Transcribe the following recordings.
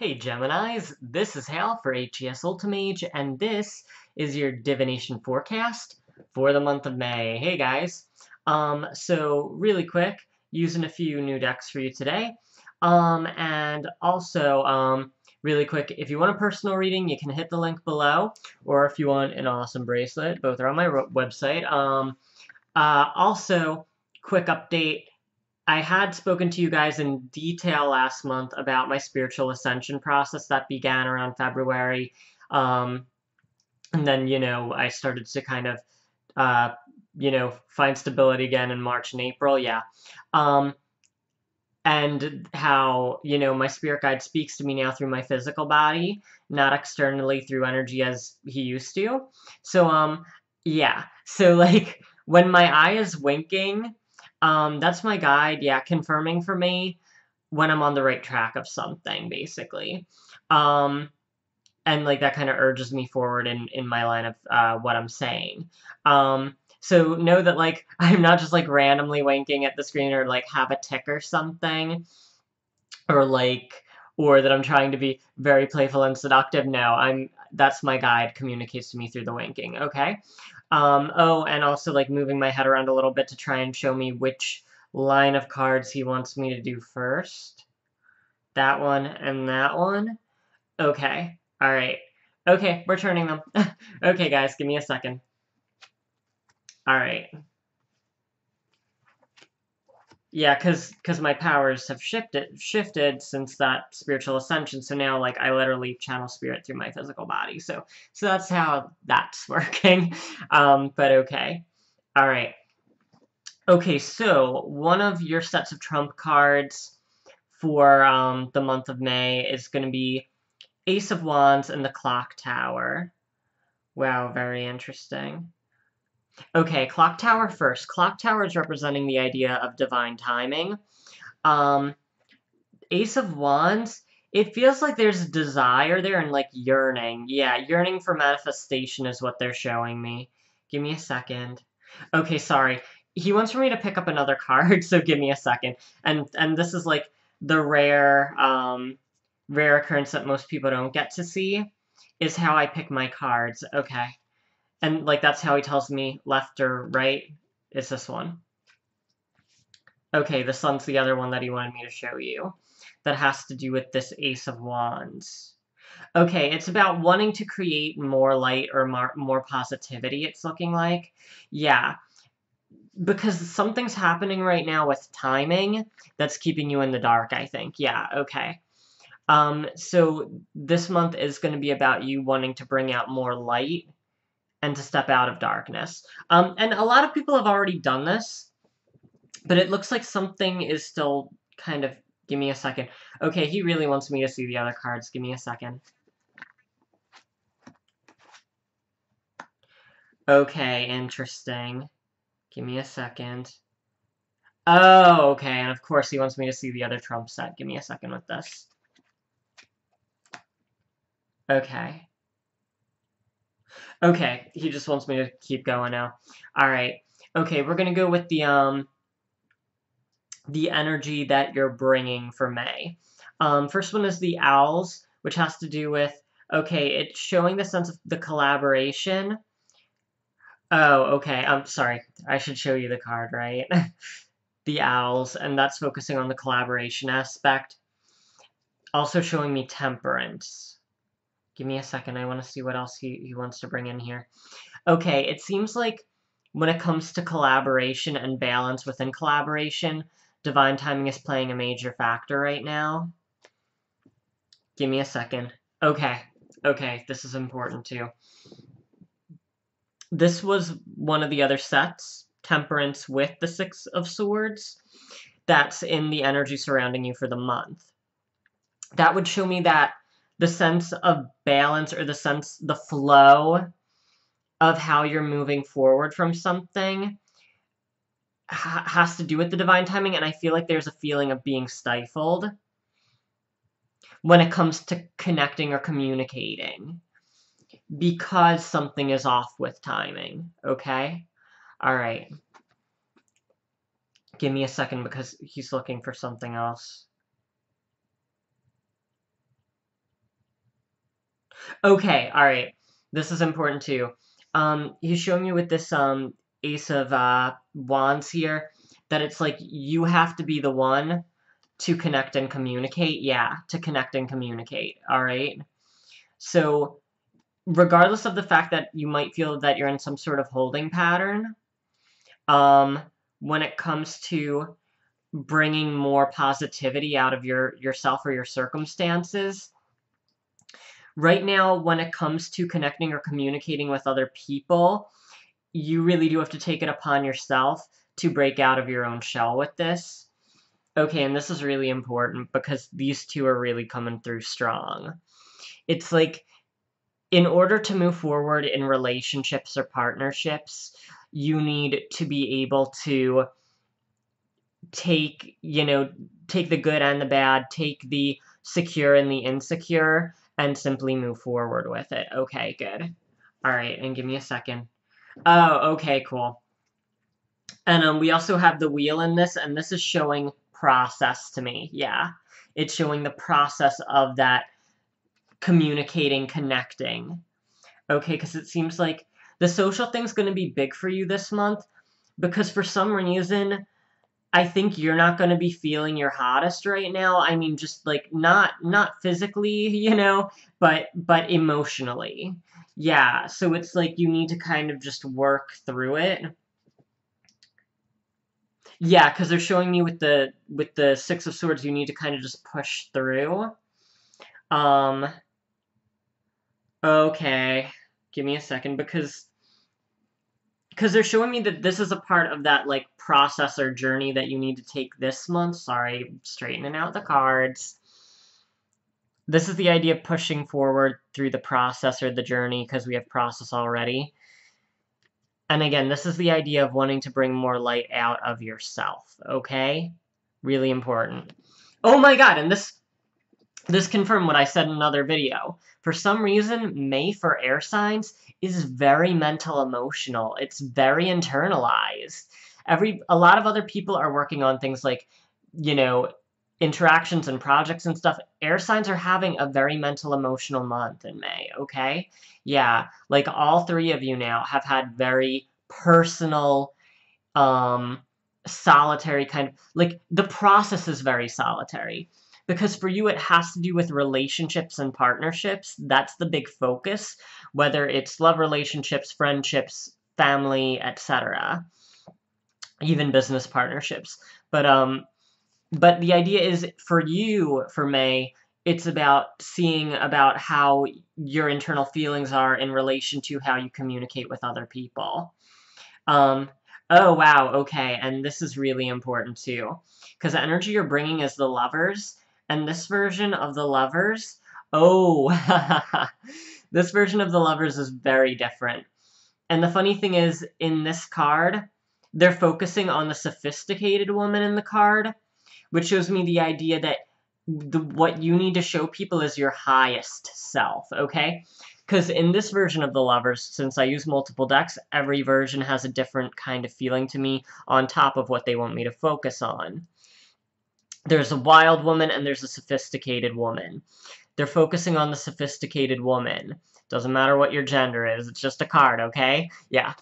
Hey Geminis, this is Hal for HES Ultimage, and this is your divination forecast for the month of May. Hey guys, so really quick, using a few new decks for you today, and also, really quick, if you want a personal reading, you can hit the link below, or if you want an awesome bracelet, both are on my website. Also, quick update. I had spoken to you guys in detail last month about my spiritual ascension process that began around February. Um, and then, I started to kind of, find stability again in March and April. Yeah. Um, and how, my spirit guide speaks to me now through my physical body, not externally through energy as he used to. So, yeah. So, like, when my eye is winking, that's my guide, yeah, confirming for me when I'm on the right track of something, basically. Um, and like that kind of urges me forward in my line of what I'm saying. So know that like I'm not just like randomly winking at the screen or like have a tick or something, or like or that I'm trying to be very playful and seductive. No, that's my guide communicates to me through the winking. Okay. Oh, and also like moving my head around a little bit to try and show me which line of cards he wants me to do first. That one and that one. Okay. All right. Okay, we're turning them. Okay, guys, give me a second. All right. Yeah, cause my powers have shifted since that spiritual ascension. So now, like, I literally channel spirit through my physical body. So that's how that's working. But okay. All right. Okay, so one of your sets of trump cards for the month of May is going to be Ace of Wands and the Clock Tower. Wow, very interesting. Okay, Clock Tower first. Clock Tower is representing the idea of divine timing. Um, Ace of Wands, it feels like there's desire there and like yearning. Yeah, yearning for manifestation is what they're showing me. Give me a second. Okay, sorry. He wants for me to pick up another card, so give me a second. And this is like the rare occurrence that most people don't get to see is how I pick my cards. Okay. And like that's how he tells me left or right is this one. Okay, the sun's the other one that he wanted me to show you. That has to do with this Ace of Wands. Okay, it's about wanting to create more light or more positivity, it's looking like. Yeah, because something's happening right now with timing that's keeping you in the dark, I think. Yeah, okay. So this month is going to be about you wanting to bring out more light and to step out of darkness. And a lot of people have already done this, but it looks like something is still kind of... Give me a second. Okay, he really wants me to see the other cards. Give me a second. Okay, interesting. Give me a second. Oh, okay, and of course he wants me to see the other trump set. Give me a second with this. Okay. Okay, he just wants me to keep going now. Alright. Okay, we're gonna go with the energy that you're bringing for May. First one is the owls, which has to do with, okay, it's showing the sense of the collaboration. Oh, okay, I'm sorry. I should show you the card, right? The owls, and that's focusing on the collaboration aspect. Also showing me temperance. Give me a second, I want to see what else he wants to bring in here. Okay, it seems like when it comes to collaboration and balance within collaboration, divine timing is playing a major factor right now. Give me a second. Okay, this is important too. This was one of the other sets, Temperance with the Six of Swords, that's in the energy surrounding you for the month. That would show me that the sense of balance or the flow of how you're moving forward from something has to do with the divine timing, and I feel like there's a feeling of being stifled when it comes to connecting or communicating because something is off with timing, okay? All right. Give me a second because he's looking for something else. Okay, all right. This is important too. He's showing you with this Ace of Wands here that it's like you have to be the one to connect and communicate. Yeah, to connect and communicate. All right. So regardless of the fact that you might feel that you're in some sort of holding pattern, um, when it comes to bringing more positivity out of yourself or your circumstances, right now, when it comes to connecting or communicating with other people, you really do have to take it upon yourself to break out of your own shell with this. Okay, and this is really important because these two are really coming through strong. It's like, in order to move forward in relationships or partnerships, you need to be able to take, take the good and the bad, take the secure and the insecure, and simply move forward with it. Okay, good. All right, and give me a second. Oh, okay, cool. And we also have the wheel in this, and this is showing process to me. Yeah, it's showing the process of that communicating, connecting. Okay, because it seems like the social thing's going to be big for you this month, because for some reason, I think you're not going to be feeling your hottest right now. I mean, just like not physically, but emotionally. Yeah, so it's like you need to kind of just work through it. Yeah, because they're showing me with the Six of Swords, you need to kind of just push through. Um, okay, give me a second because they're showing me that this is a part of that like process or journey that you need to take this month. Sorry, straightening out the cards. This is the idea of pushing forward through the process or the journey because we have process already. And again, this is the idea of wanting to bring more light out of yourself, okay? Really important. Oh my god, and this confirmed what I said in another video. For some reason, May for air signs is very mental emotional. It's very internalized. A lot of other people are working on things like, interactions and projects and stuff. Air signs are having a very mental emotional month in May, okay? Yeah, like all three of you now have had very personal, solitary kind of, like the process is very solitary. Because for you, it has to do with relationships and partnerships. That's the big focus, whether it's love relationships, friendships, family, etc., even business partnerships. But the idea is for you, for May, it's about seeing about how your internal feelings are in relation to how you communicate with other people. Um, oh, wow, okay, and this is really important too. Because the energy you're bringing is the Lovers, and this version of the Lovers, oh, this version of the Lovers is very different. And the funny thing is, in this card, they're focusing on the sophisticated woman in the card, which shows me the idea that what you need to show people is your highest self, okay? Because in this version of the Lovers, since I use multiple decks, every version has a different kind of feeling to me on top of what they want me to focus on. There's a wild woman and there's a sophisticated woman. They're focusing on the sophisticated woman. Doesn't matter what your gender is, it's just a card, okay? Yeah.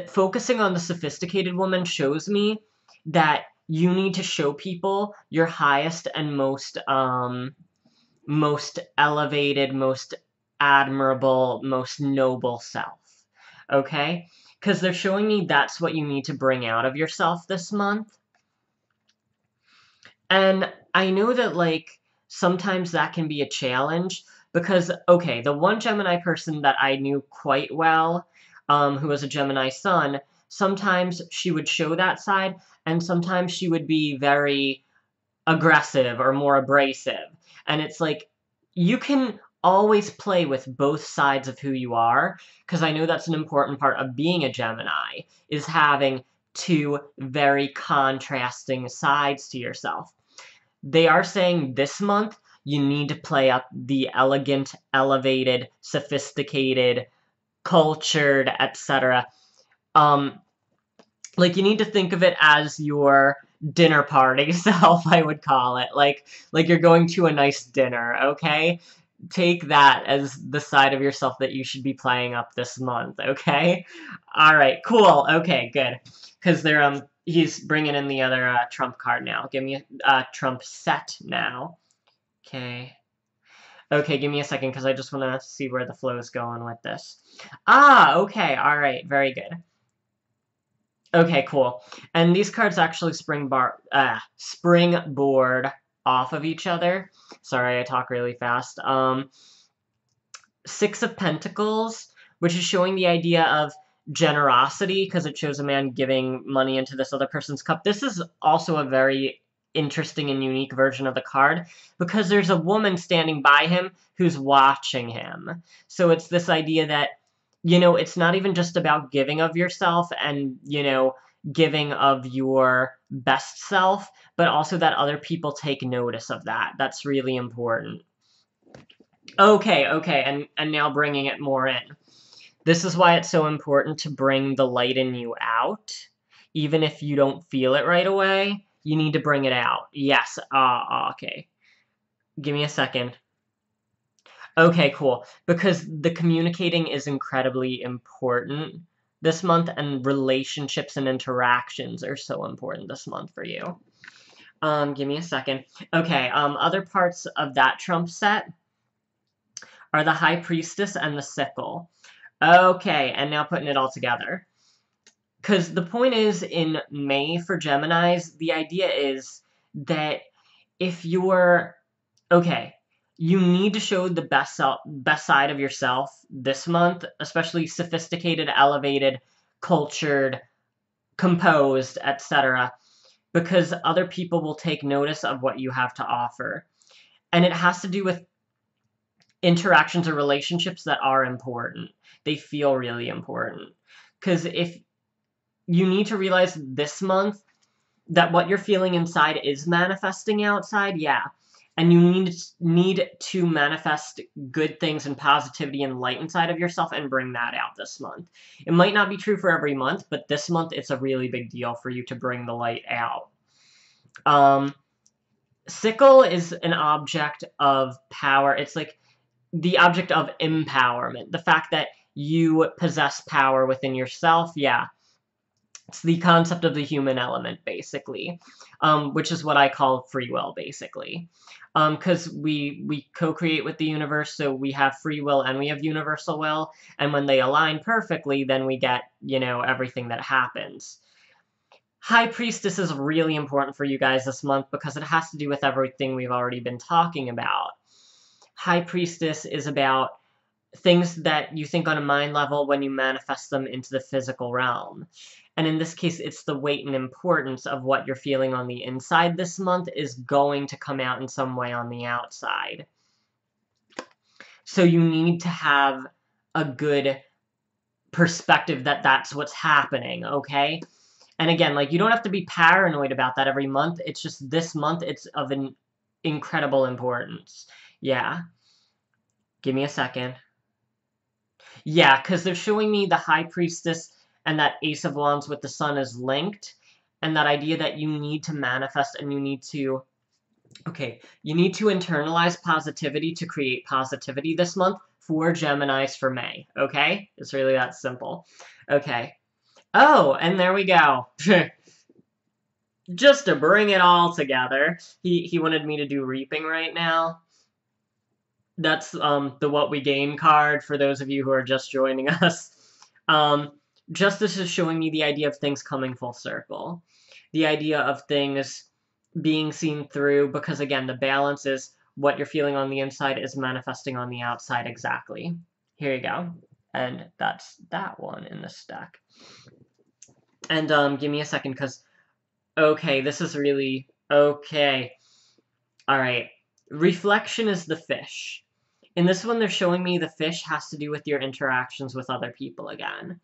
Focusing on the sophisticated woman shows me that you need to show people your highest and most elevated, most admirable, most noble self, okay? Because they're showing me that's what you need to bring out of yourself this month. And I know that, like, sometimes that can be a challenge because, okay, the one Gemini person that I knew quite well, who was a Gemini sun, sometimes she would show that side, and sometimes she would be very aggressive or more abrasive. And it's like, you can always play with both sides of who you are, because I know that's an important part of being a Gemini, is having two very contrasting sides to yourself. They are saying this month you need to play up the elegant, elevated, sophisticated, cultured, etc. Like, you need to think of it as your dinner party self, I would call it. Like you're going to a nice dinner, okay? take that as the side of yourself that you should be playing up this month, okay? Alright, cool, okay, good. Because they're, he's bringing in the other, trump card now. Give me a, trump set now. Okay. Okay, give me a second, because I just want to see where the flow is going with this. Ah, okay, alright, very good. Okay, cool. And these cards actually springboard off of each other. Sorry, I talk really fast. Six of Pentacles, which is showing the idea of generosity, because it shows a man giving money into this other person's cup. This is also a very interesting and unique version of the card, because there's a woman standing by him who's watching him. So it's this idea that, you know, it's not even just about giving of yourself and, you know, giving of your best self, but also that other people take notice of that. That's really important. Okay, and now bringing it more in. This is why it's so important to bring the light in you out. Even if you don't feel it right away, you need to bring it out. Yes, okay. Give me a second. Okay, cool. Because the communicating is incredibly important this month, and relationships and interactions are so important this month for you. Give me a second. Okay, other parts of that trump set are the High Priestess and the Sickle. Okay, and now putting it all together. Because the point is, in May for Geminis, the idea is that if you're... Okay, you need to show the best side of yourself this month, especially sophisticated, elevated, cultured, composed, etc., because other people will take notice of what you have to offer. And it has to do with interactions or relationships that are important. They feel really important. Because if you need to realize this month that what you're feeling inside is manifesting outside, yeah. And you need to manifest good things and positivity and light inside of yourself and bring that out this month. It might not be true for every month, but this month it's a really big deal for you to bring the light out. Sickle is an object of power. It's like the object of empowerment. The fact that you possess power within yourself, yeah. It's the concept of the human element, basically, which is what I call free will, basically. Because we co-create with the universe, so we have free will and we have universal will, and when they align perfectly, then we get, you know, everything that happens. High Priestess is really important for you guys this month because it has to do with everything we've already been talking about. High Priestess is about things that you think on a mind level when you manifest them into the physical realm. And in this case, it's the weight and importance of what you're feeling on the inside this month is going to come out in some way on the outside. So you need to have a good perspective that that's what's happening, okay? And again, like, you don't have to be paranoid about that every month. It's just this month, it's of an incredible importance. Yeah. Give me a second. Yeah, because they're showing me the High Priestess and that Ace of Wands with the Sun is linked. And that idea that you need to manifest and you need to... Okay, you need to internalize positivity to create positivity this month for Geminis for May, okay? It's really that simple. Okay. Oh, and there we go. Just to bring it all together. He wanted me to do reaping right now. That's the What We Gain card for those of you who are just joining us. Justice is showing me the idea of things coming full circle. The idea of things being seen through, because again, the balance is what you're feeling on the inside is manifesting on the outside exactly. Here you go. And that's that one in the stack. And give me a second, because... Okay, this is really... Okay. Alright. Reflection is the fish. In this one, they're showing me the fish has to do with your interactions with other people again.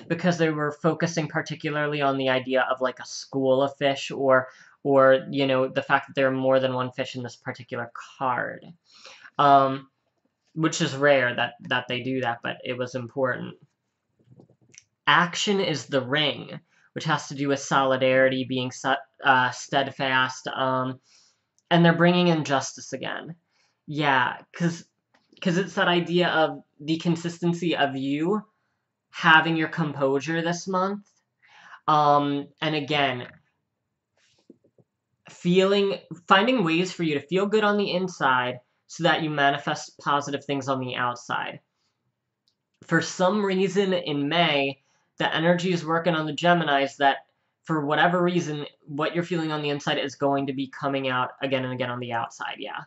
Because they were focusing particularly on the idea of like a school of fish, or you know, the fact that there are more than one fish in this particular card. Which is rare that they do that, but it was important. Action is the ring, which has to do with solidarity, being steadfast, and they're bringing in justice again. Yeah, because it's that idea of the consistency of you having your composure this month. And again, finding ways for you to feel good on the inside so that you manifest positive things on the outside. For some reason in May, the energy is working on the Geminis that for whatever reason, what you're feeling on the inside is going to be coming out again and again on the outside, yeah.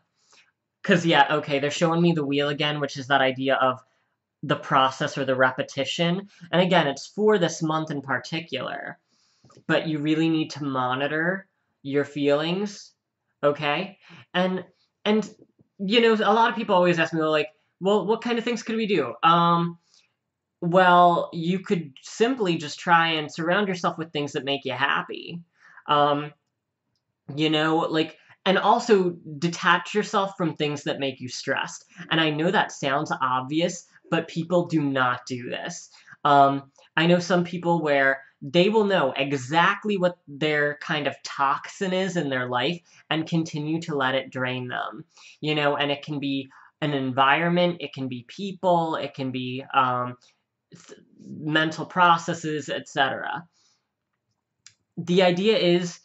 Because, yeah, okay, they're showing me the wheel again, which is that idea of the process or the repetition. And again, it's for this month in particular, but you really need to monitor your feelings, okay? And and a lot of people always ask me, well, what kind of things could we do? Well, you could simply just try and surround yourself with things that make you happy. Um, like, and also detach yourself from things that make you stressed. And I know that sounds obvious, but people do not do this. I know some people where they will know exactly what their kind of toxin is in their life and continue to let it drain them. And it can be an environment, it can be people, it can be mental processes, etc. The idea is,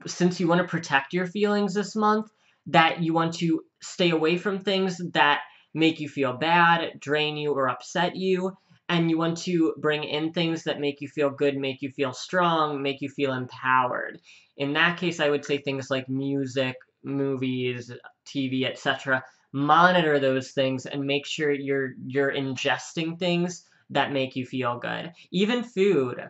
since you want to protect your feelings this month, that you want to stay away from things that make you feel bad, drain you, or upset you, and you want to bring in things that make you feel good, make you feel strong, make you feel empowered. In that case, I would say things like music, movies, TV, etc. Monitor those things and make sure you're ingesting things that make you feel good. Even food,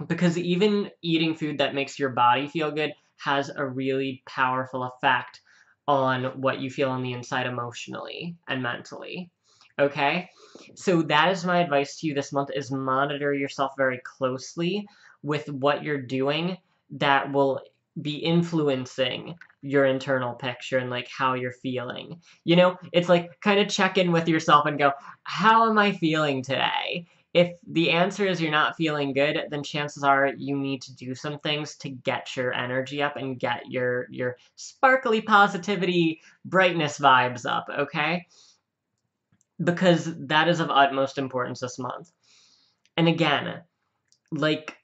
because even eating food that makes your body feel good has a really powerful effect on what you feel on the inside emotionally and mentally. Okay? So that is my advice to you this month, is monitor yourself very closely with what you're doing that will be influencing your internal picture and like how you're feeling. It's like kind of check in with yourself and go, how am I feeling today? If the answer is you're not feeling good, then chances are you need to do some things to get your energy up and get your sparkly positivity, brightness vibes up, okay? Because that is of utmost importance this month. And again, like,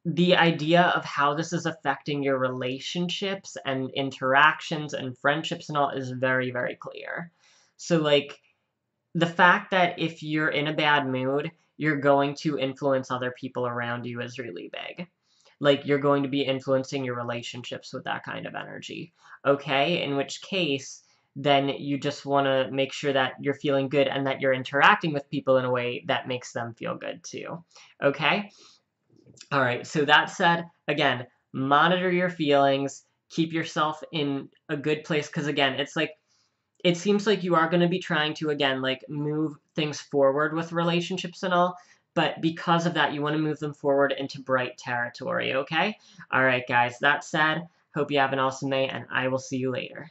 the idea of how this is affecting your relationships and interactions and friendships and all is very, very clear. So, like, the fact that if you're in a bad mood, you're going to influence other people around you is really big. Like, you're going to be influencing your relationships with that kind of energy. Okay? In which case, then you just want to make sure that you're feeling good and that you're interacting with people in a way that makes them feel good too. Okay? All right, so that said, again, monitor your feelings, keep yourself in a good place, because again, it's like, it seems like you are going to be trying to, again, like, move things forward with relationships and all, but because of that, you want to move them forward into bright territory, okay? All right, guys, that said, hope you have an awesome day, and I will see you later.